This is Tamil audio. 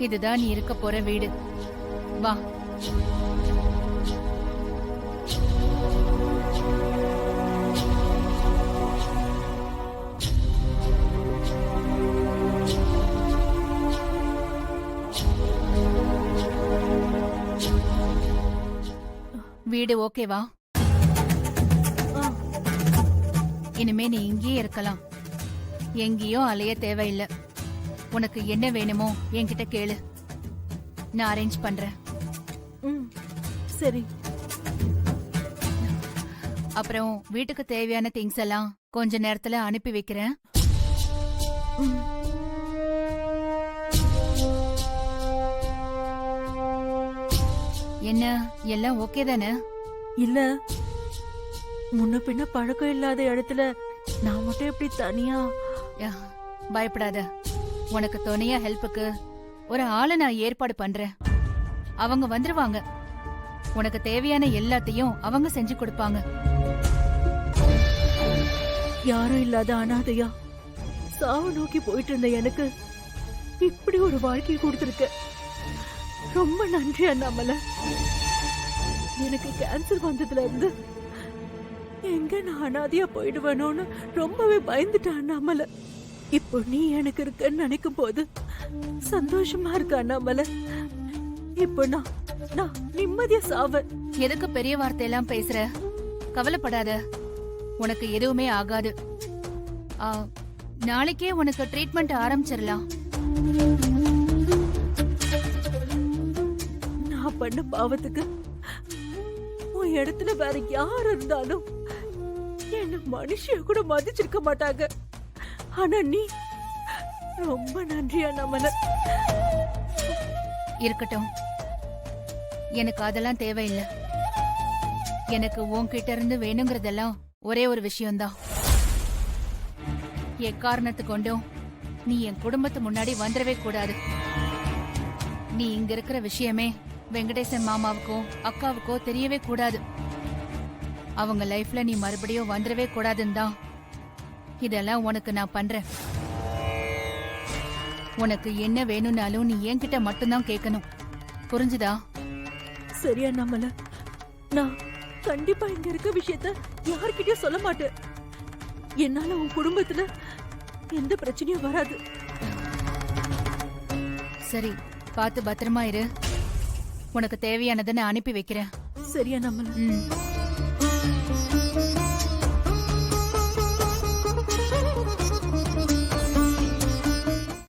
இதுதான் நீ இருக்க போற வீடு. வா. வீடு ஓகேவா? இனிமே நீ இங்கேயே இருக்கலாம். எங்கேயும் அலைய தேவையில்லை. உனக்கு என்ன வேணுமோ என்கிட்ட கேளு, நான் அரேஞ்ச் பண்றேன். சரி. அப்புறம் வீட்டுக்கு தேவையான திங்ஸ் எல்லாம் கொஞ்ச நேரத்துல அனுப்பி வைக்கிறேன். என்ன எல்லாம் ஓகே தானே? இல்ல, முன்ன பின்ன பழக்கம் இல்லாத இடத்துல நான் மட்டும் எப்படி தனியா? பயப்படாத, உனக்கு துணையா ஹெல்ப்புக்கு ஒரு ஆளை நான் ஏற்பாடு பண்றேன். அவங்க வந்துருவாங்க. உனக்கு தேவையான எல்லாத்தையும் அவங்க செஞ்சு கொடுப்பாங்க. யாரும் இல்லாத அனாதையா சாவு நோக்கி போயிட்டு இருந்த எனக்கு இப்படி ஒரு வாழ்க்கையை கொடுத்திருக்க. ரொம்ப நன்றி அண்ணாமலை. எனக்கு கேன்சர் வந்ததுல இருந்து எங்க நான் அனாதையா போயிடுவேனோன்னு ரொம்பவே பயந்துட்டேன் அண்ணாமலை. இப்போ நீ எனக்கு இருக்கன்னு நினைக்கும் போது சந்தோஷமா இருக்கு அண்ணாமலை. இப்போ நான் நிம்மதியா சாவேன். எதுக்கு பெரிய வார்த்தையெல்லாம் பேசுற? கவலைப்படாத, உனக்கு எதுவுமே ஆகாது. நாளைக்கே உனக்கு ட்ரீட்மெண்ட் ஆரம்பிச்சிடலாம். நான் பண்ண பாவத்துக்கு உன் இடத்துல வேற யார் இருந்தாலும் என்ன மனுஷிய கூட மதிச்சிருக்க மாட்டாங்க. ஆனா நீ ரொம்ப நன்றி அண்ணாமலை. இருக்கட்டும், எனக்கு அதெல்லாம் தேவையில்லை. எனக்கு உன்கிட்ட இருந்து வேணுங்கிறதெல்லாம் ஒரே ஒரு விஷயம்தான். எக்காரணத்து கொண்டும் நீ என் குடும்பத்து முன்னாடி வந்துடவே கூடாது. நீ இங்க இருக்கிற விஷயமே வெங்கடேசன் மாமாவுக்கோ அக்காவுக்கோ தெரியவே கூடாது. அவங்க லைஃப்ல நீ மறுபடியும் வந்துடவே கூடாதுன்னு தான் இதெல்லாம் உனக்கு நான் பண்றேன். உனக்கு என்ன வேணும்னாலும் நீ என்கிட்ட மட்டும்தான் கேட்கணும். புரிஞ்சுதா? சரியா நம்மள நான் கண்டிப்பா இங்க இருக்க விஷயத்த யார்கிட்டயும் சொல்ல மாட்டேன். என்னால உன் குடும்பத்துல எந்த பிரச்சனையும் வராது. சரி, பார்த்து பத்திரமா இரு. உனக்கு தேவையானதை நான் அனுப்பி வைக்கிறேன். சரியா நம்மள